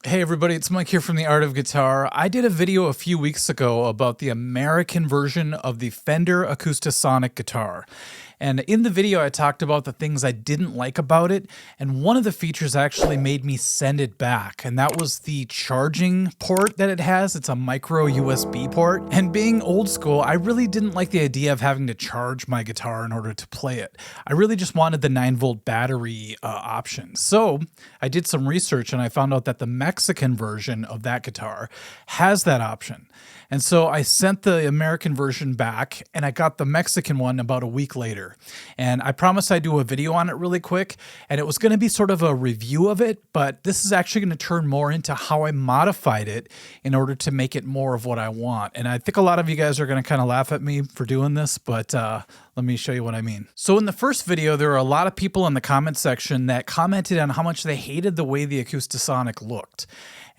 Hey everybody, it's Mike here from The Art of Guitar. I did a video a few weeks ago about the American version of the Fender Acoustasonic guitar. And in the video, I talked about the things I didn't like about it, and one of the features actually made me send it back, and that was the charging port that it has. It's a micro USB port, and being old school, I really didn't like the idea of having to charge my guitar in order to play it. I really just wanted the 9-volt battery option. So I did some research, and I found out that the Mexican version of that guitar has that option. And so I sent the American version back, and I got the Mexican one about a week later. And I promised I'd do a video on it really quick, and it was going to be sort of a review of it, but this is actually going to turn more into how I modified it in order to make it more of what I want. And I think a lot of you guys are going to kind of laugh at me for doing this, but let me show you what I mean. So in the first video, there were a lot of people in the comment section that commented on how much they hated the way the Acoustasonic looked.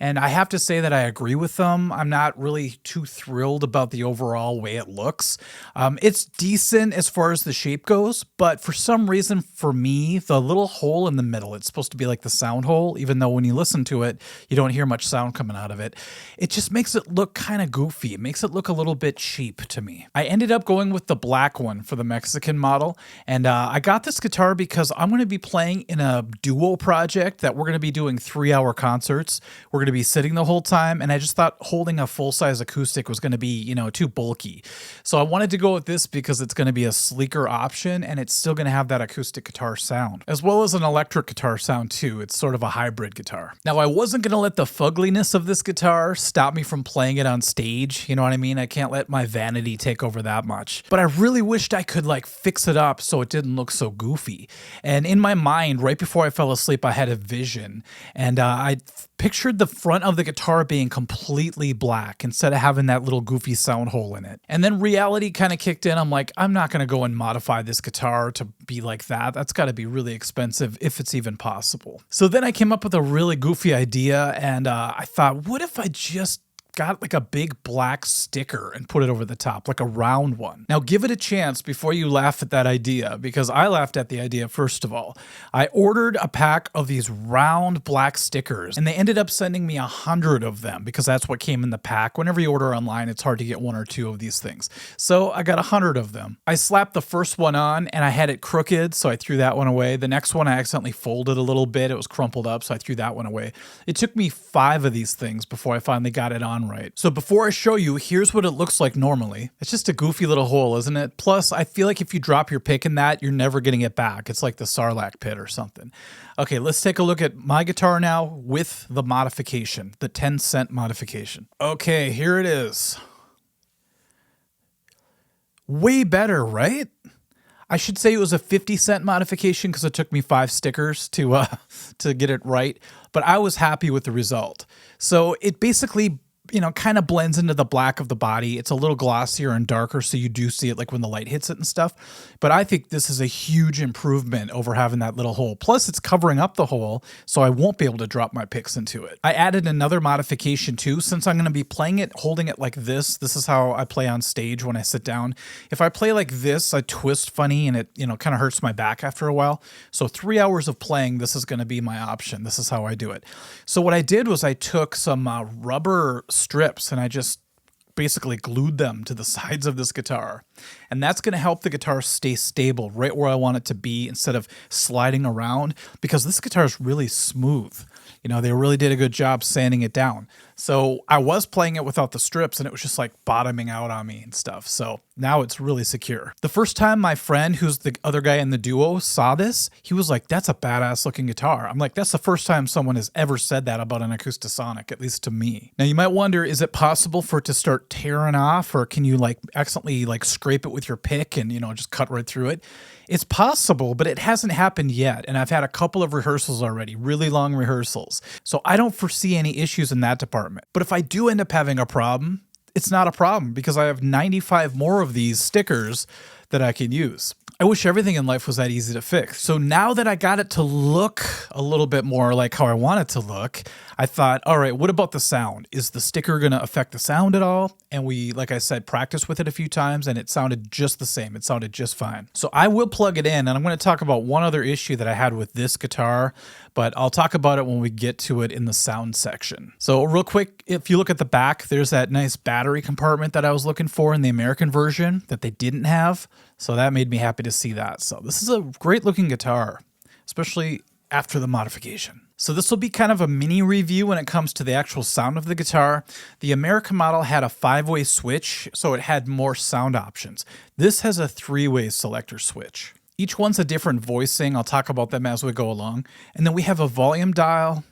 And I have to say that I agree with them. I'm not really too thrilled about the overall way it looks. It's decent as far as the shape goes, but for some reason for me, the little hole in the middle, it's supposed to be like the sound hole, even though when you listen to it, you don't hear much sound coming out of it. It just makes it look kind of goofy. It makes it look a little bit cheap to me. I ended up going with the black one for the Mexican model, and I got this guitar because I'm going to be playing in a duo project that we're going to be doing 3-hour concerts. We're going to be sitting the whole time, and I just thought holding a full-size acoustic was going to be, too bulky. So I wanted to go with this because it's going to be a sleeker option, and it's still going to have that acoustic guitar sound, as well as an electric guitar sound too. It's sort of a hybrid guitar. Now, I wasn't going to let the fugliness of this guitar stop me from playing it on stage. You know what I mean? I can't let my vanity take over that much. But I really wished I could fix it up so it didn't look so goofy. And in my mind, right before I fell asleep, I had a vision, and I pictured the front of the guitar being completely black instead of having that little goofy sound hole in it. And then reality kind of kicked in. I'm like, I'm not going to go and modify this guitar to be like that. That's got to be really expensive if it's even possible. So then I came up with a really goofy idea, and I thought, what if I just got a big black sticker and put it over the top, like a round one. Now give it a chance before you laugh at that idea, because I laughed at the idea first of all. I ordered a pack of these round black stickers, and they ended up sending me 100 of them because that's what came in the pack. Whenever you order online, it's hard to get 1 or 2 of these things. So I got 100 of them. I slapped the first one on, and I had it crooked, so I threw that one away. The next one I accidentally folded a little bit. It was crumpled up, so I threw that one away. It took me 5 of these things before I finally got it on right. So before I show you, here's what it looks like normally. It's just a goofy little hole, isn't it? Plus, I feel like if you drop your pick in that, you're never getting it back. It's like the Sarlacc pit or something. Okay, let's take a look at my guitar now with the modification, the 10-cent modification. Okay, here it is. Way better, right? I should say it was a 50-cent modification because it took me 5 stickers to get it right, but I was happy with the result. So it basically kind of blends into the black of the body. It's a little glossier and darker, so you do see it when the light hits it and stuff. But I think this is a huge improvement over having that little hole. Plus, it's covering up the hole, so I won't be able to drop my picks into it. I added another modification too, since I'm going to be playing it, holding it like this. This is how I play on stage when I sit down. If I play like this, I twist funny, and it kind of hurts my back after a while. So 3 hours of playing, this is going to be my option. This is how I do it. So what I did was I took some rubber strips, and I just basically glued them to the sides of this guitar. And that's going to help the guitar stay stable right where I want it to be instead of sliding around, because this guitar is really smooth. They really did a good job sanding it down. So I was playing it without the strips, and it was just bottoming out on me and stuff. So now it's really secure. The first time my friend, who's the other guy in the duo, saw this, he was like, that's a badass looking guitar. I'm like, that's the first time someone has ever said that about an Acoustasonic, at least to me. Now you might wonder, is it possible for it to start tearing off, or can you accidentally scrape it with your pick and, just cut right through it? It's possible, but it hasn't happened yet. And I've had a couple of rehearsals already, really long rehearsals. So I don't foresee any issues in that department. But if I do end up having a problem, it's not a problem because I have 95 more of these stickers that I can use. I wish everything in life was that easy to fix. So now that I got it to look a little bit more like how I want it to look, I thought, all right, what about the sound? Is the sticker going to affect the sound at all? And we, like I said, practiced with it a few times, and it sounded just the same. It sounded just fine. So I will plug it in, and I'm going to talk about one other issue that I had with this guitar, but I'll talk about it when we get to it in the sound section. So real quick, if you look at the back, there's that nice battery compartment that I was looking for in the American version that they didn't have. So that made me happy to see that. So this is a great looking guitar, especially after the modification. So this will be kind of a mini review when it comes to the actual sound of the guitar. The American model had a 5-way switch, so it had more sound options. This has a 3-way selector switch. Each one's a different voicing. I'll talk about them as we go along. And then we have a volume dial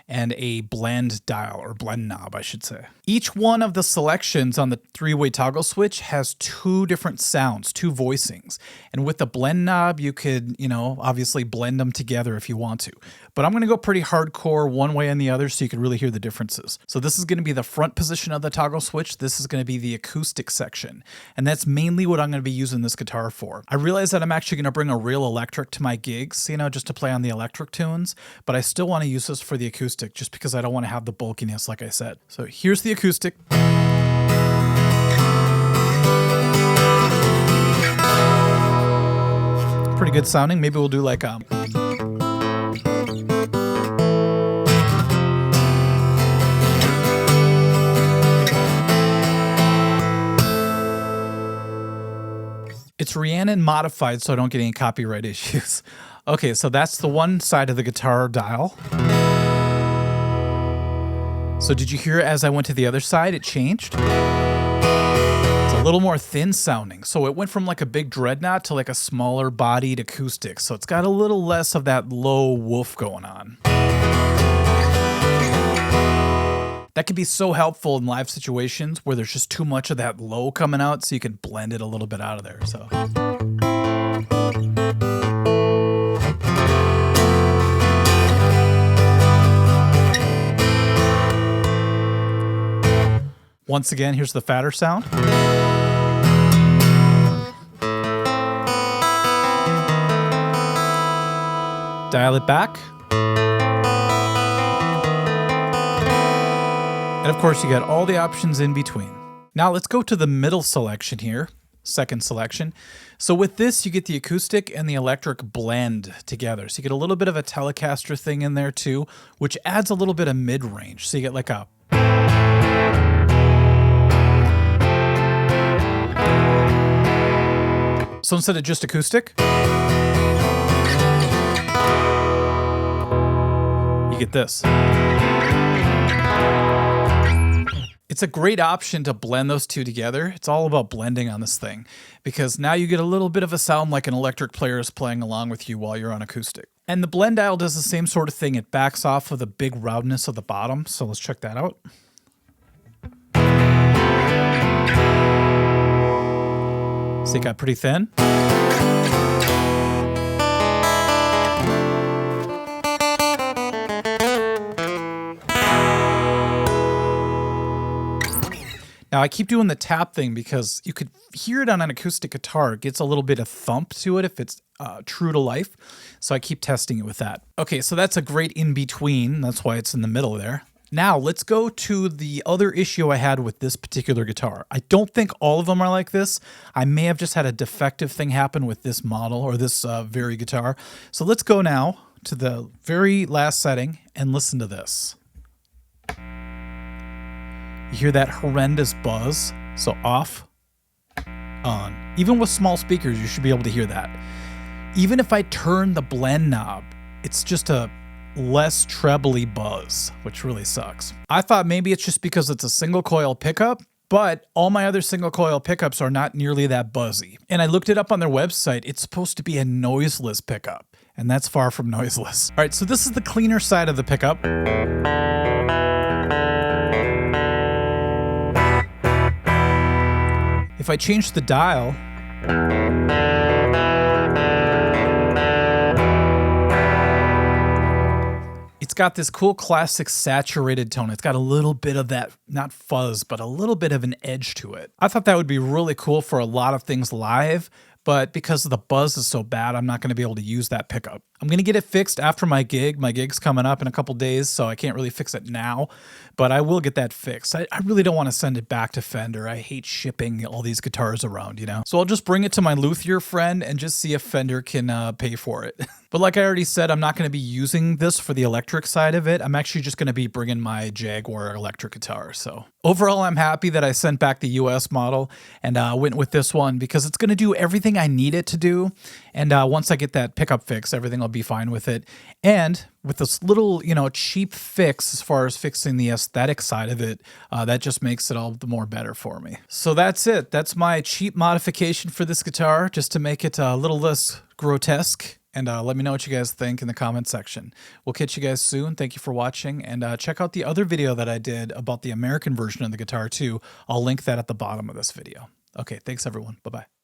and a blend dial, or blend knob, I should say. Each one of the selections on the 3-way toggle switch has 2 different sounds, 2 voicings. And with the blend knob, you could, obviously blend them together if you want to. But I'm gonna go pretty hardcore one way and the other so you can really hear the differences. So this is gonna be the front position of the toggle switch. This is gonna be the acoustic section. And that's mainly what I'm gonna be using this guitar for. I realize that I'm actually gonna bring a real electric to my gigs, just to play on the electric tunes, but I still wanna use this for the acoustic just because I don't wanna have the bulkiness like I said. So here's the acoustic. Pretty good sounding. Maybe we'll do like it's Rhiannon modified so I don't get any copyright issues. Okay, so that's the one side of the guitar dial. So did you hear as I went to the other side, it changed? It's a little more thin sounding. So it went from like a big dreadnought to like a smaller bodied acoustic. So it's got a little less of that low woof going on. That can be so helpful in live situations where there's just too much of that low coming out, so you can blend it a little bit out of there. So. Once again, here's the fatter sound. Dial it back. And of course, you got all the options in between. Now let's go to the middle selection here, second selection. So with this, you get the acoustic and the electric blend together. So you get a little bit of a Telecaster thing in there too, which adds a little bit of mid-range. So you get like a... So instead of just acoustic, you get this. It's a great option to blend those two together. It's all about blending on this thing because now you get a little bit of a sound like an electric player is playing along with you while you're on acoustic. And the blend dial does the same sort of thing. It backs off of the big roundness of the bottom. So let's check that out. So it got pretty thin. Now I keep doing the tap thing because you could hear it on an acoustic guitar. It gets a little bit of thump to it if it's true to life. So I keep testing it with that. Okay, so that's a great in-between. That's why it's in the middle there. Now let's go to the other issue I had with this particular guitar. I don't think all of them are like this. I may have just had a defective thing happen with this model or this very guitar. So let's go now to the very last setting and listen to this. You hear that horrendous buzz. So off, on. Even with small speakers, you should be able to hear that. Even if I turn the blend knob, it's just a less trebly buzz, which really sucks. I thought maybe it's just because it's a single coil pickup, but all my other single coil pickups are not nearly that buzzy. And I looked it up on their website. It's supposed to be a noiseless pickup, and that's far from noiseless. All right, so this is the cleaner side of the pickup. If I change the dial, it's got this cool classic saturated tone. It's got a little bit of that, not fuzz, but a little bit of an edge to it. I thought that would be really cool for a lot of things live, but because the buzz is so bad, I'm not going to be able to use that pickup. I'm going to get it fixed after my gig. My gig's coming up in a couple days, so I can't really fix it now, but I will get that fixed. I really don't want to send it back to Fender. I hate shipping all these guitars around, you know? So I'll just bring it to my luthier friend and just see if Fender can pay for it. But like I already said, I'm not going to be using this for the electric side of it. I'm actually just going to be bringing my Jaguar electric guitar. So overall, I'm happy that I sent back the US model and went with this one because it's going to do everything I need it to do. And once I get that pickup fixed, everything will be fine with it. And with this little, cheap fix as far as fixing the aesthetic side of it, that just makes it all the more better for me. So that's it. That's my cheap modification for this guitar, just to make it a little less grotesque. And let me know what you guys think in the comment section. We'll catch you guys soon. Thank you for watching. And check out the other video that I did about the American version of the guitar too. I'll link that at the bottom of this video. Okay, thanks everyone. Bye-bye.